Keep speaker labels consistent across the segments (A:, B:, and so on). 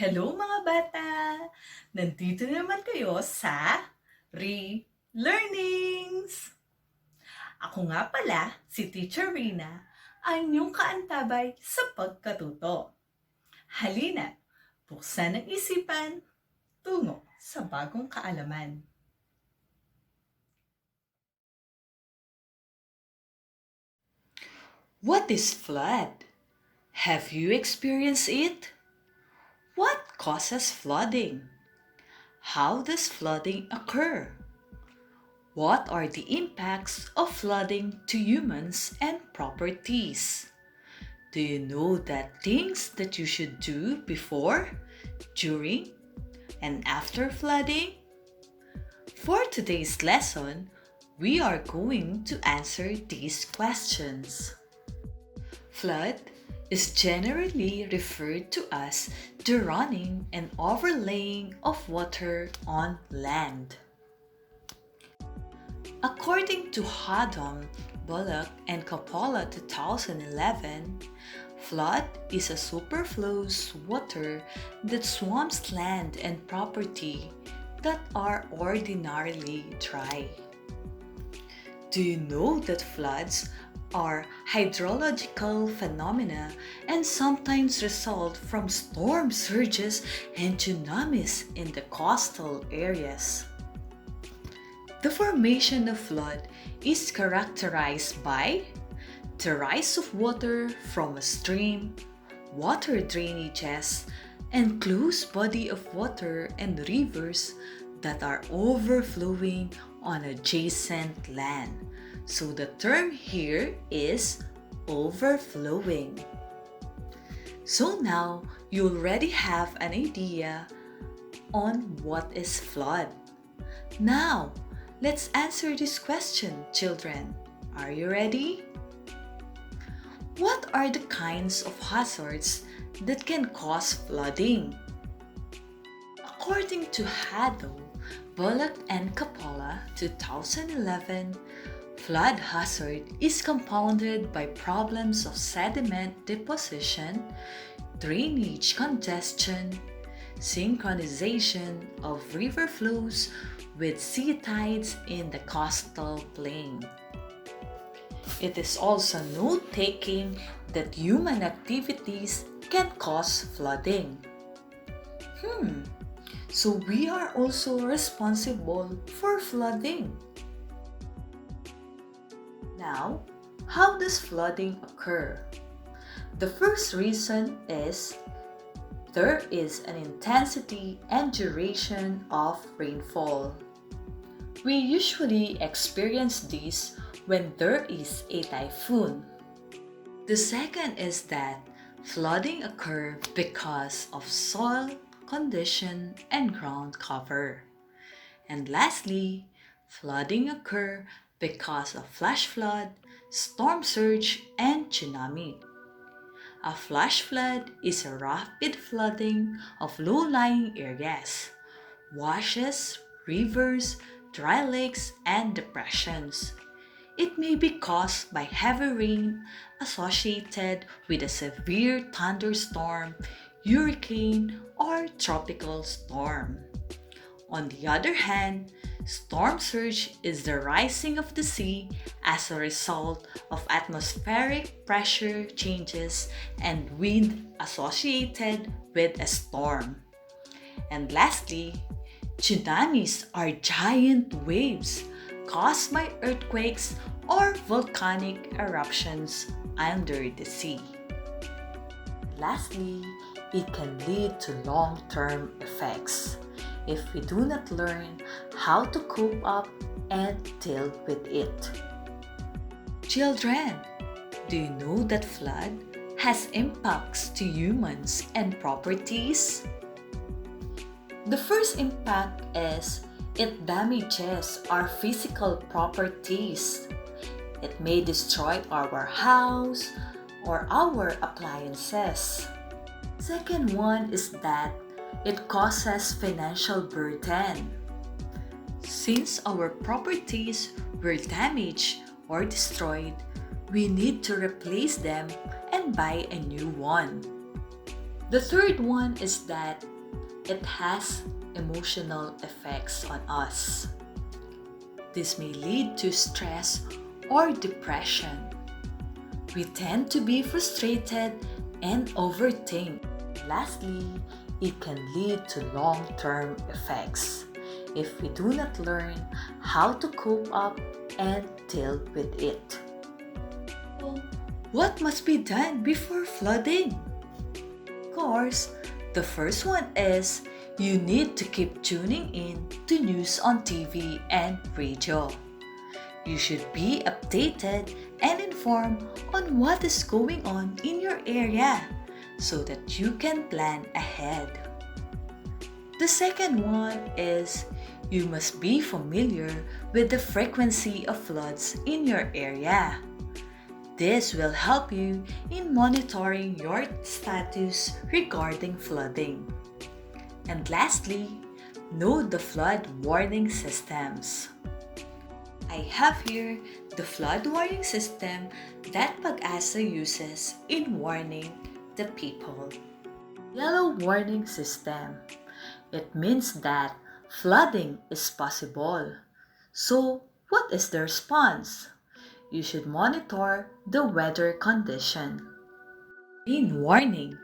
A: Hello mga bata! Nandito naman kayo sa Re-Learnings! Ako nga pala, si Teacher Rina, ang inyong kaantabay sa pagkatuto. Halina, buksan ang isipan, tungo sa bagong kaalaman.
B: What is flood? Have you experienced it? What causes flooding? How does flooding occur? What are the impacts of flooding to humans and properties? Do you know that things that you should do before, during, and after flooding? For today's lesson, we are going to answer these questions. Flood is generally referred to as the running and overlaying of water on land. According to Haddam, Bullock, and Coppola 2011, flood is a superfluous water that swamps land and property that are ordinarily dry. Do you know that floods are hydrological phenomena and sometimes result from storm surges and tsunamis in the coastal areas? The formation of flood is characterized by the rise of water from a stream, water drainages, and close body of water and rivers that are overflowing on adjacent land. So the term here is overflowing. So now you already have an idea on what is flood. Now, let's answer this question, children. Are you ready? What are the kinds of hazards that can cause flooding? According to Haddo, Bullock and Coppola 2011, flood hazard is compounded by problems of sediment deposition, drainage congestion, synchronization of river flows with sea tides in the coastal plain. It is also note-taking that human activities can cause flooding. So we are also responsible for flooding. Now, how does flooding occur? The first reason is there is an intensity and duration of rainfall. We usually experience this when there is a typhoon. The second is that flooding occurs because of soil condition and ground cover. And lastly, flooding occurs because of flash flood, storm surge, and tsunami. A flash flood is a rapid flooding of low-lying areas, washes, rivers, dry lakes, and depressions. It may be caused by heavy rain associated with a severe thunderstorm, hurricane, or tropical storm. On the other hand, storm surge is the rising of the sea as a result of atmospheric pressure changes and wind associated with a storm. And lastly, tsunamis are giant waves caused by earthquakes or volcanic eruptions under the sea. Lastly, it can lead to long-term effects if we do not learn how to cope up and deal with it. Children, do you know that flood has impacts to humans and properties? The first impact is it damages our physical properties. It may destroy our house or our appliances. Second one is that it causes financial burden. Since our properties were damaged or destroyed, we need to replace them and buy a new one. The third one is that It has emotional effects on us. This may lead to stress or depression. We tend to be frustrated and overthink. Lastly, it can lead to long-term effects if we do not learn how to cope up and deal with it. So, what must be done before flooding? Of course, the first one is you need to keep tuning in to news on TV and radio. You should be updated and informed on what is going on in your area so that you can plan ahead. The second one is you must be familiar with the frequency of floods in your area. This will help you in monitoring your status regarding flooding. And lastly, know the flood warning systems. I have here the flood warning system that pag-asa uses in warning the people. Yellow warning system. It means that flooding is possible. So, what is the response? You should monitor the weather condition. Green warning.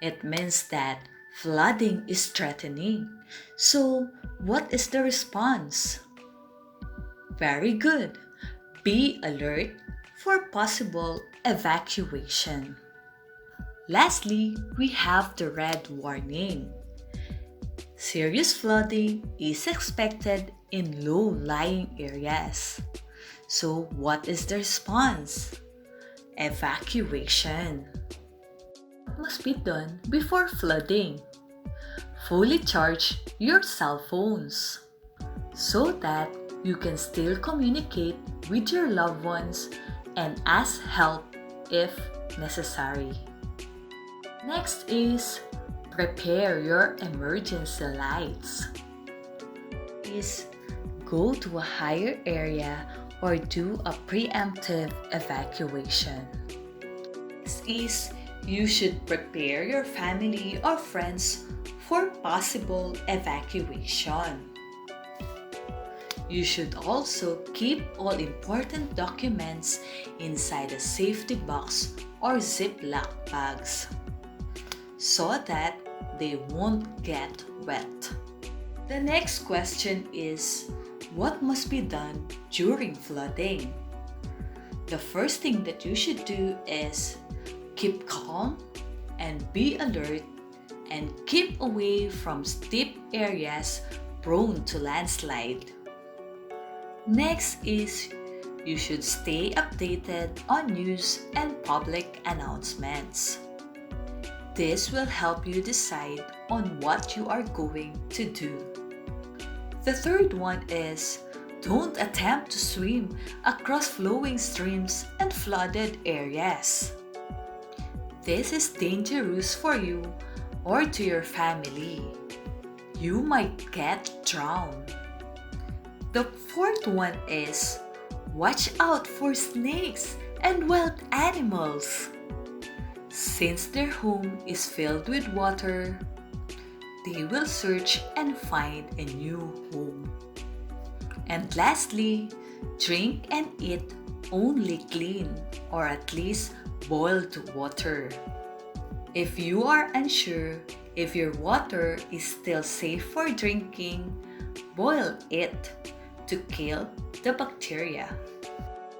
B: It means that flooding is threatening. So, what is the response? Very good. Be alert for possible evacuation. Lastly, we have the red warning. Serious flooding is expected in low-lying areas. So, what is the response? Evacuation. What must be done before flooding? Fully charge your cell phones so that you can still communicate with your loved ones and ask help if necessary. Next is prepare your emergency lights. Please go to a higher area or do a preemptive evacuation. Next is you should prepare your family or friends for possible evacuation. You should also keep all important documents inside a safety box or Ziploc bags so that they won't get wet. The next question is, what must be done during flooding? The first thing that you should do is keep calm and be alert and keep away from steep areas prone to landslide. Next is you should stay updated on news and public announcements. This will help you decide on what you are going to do. The third one is don't attempt to swim across flowing streams and flooded areas. This is dangerous for you or to your family. You might get drowned. The fourth one is watch out for snakes and wild animals. Since their home is filled with water, they will search and find a new home. And lastly, drink and eat only clean or at least boiled water. If you are unsure if your water is still safe for drinking, boil it to kill the bacteria.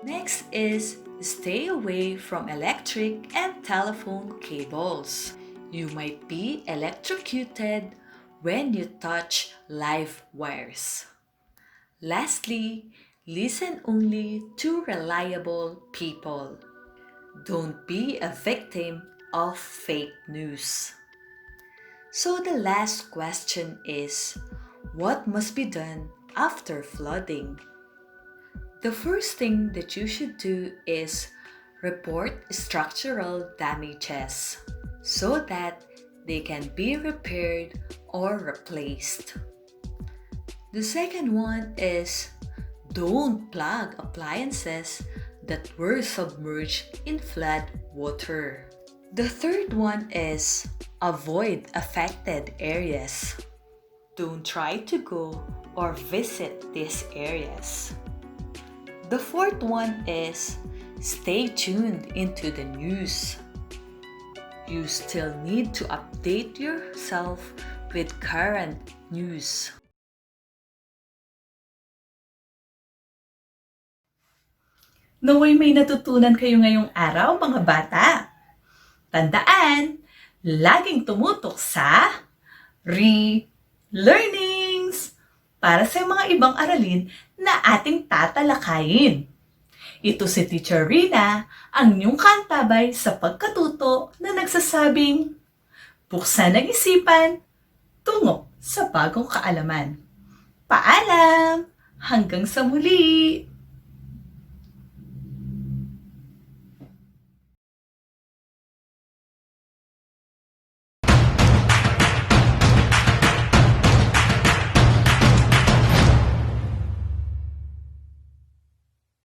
B: Next is stay away from electric and telephone cables. You might be electrocuted when you touch live wires. Lastly, listen only to reliable people. Don't be a victim of fake news. So the last question is, what must be done after flooding? The first thing that you should do is report structural damages so that they can be repaired or replaced. The second one is don't plug appliances that were submerged in flood water. The third one is avoid affected areas. Don't try to go or visit these areas. The fourth one is stay tuned into the news. You still need to update yourself with current news.
A: Naway may natutunan kayo ngayong araw, mga bata. Tandaan, laging tumutok sa re-learnings para sa mga ibang aralin na ating tatalakayin. Ito si Teacher Rina, ang inyong kantabay sa pagkatuto na nagsasabing, buksan ang isipan, tungo sa bagong kaalaman. Paalam! Hanggang sa muli!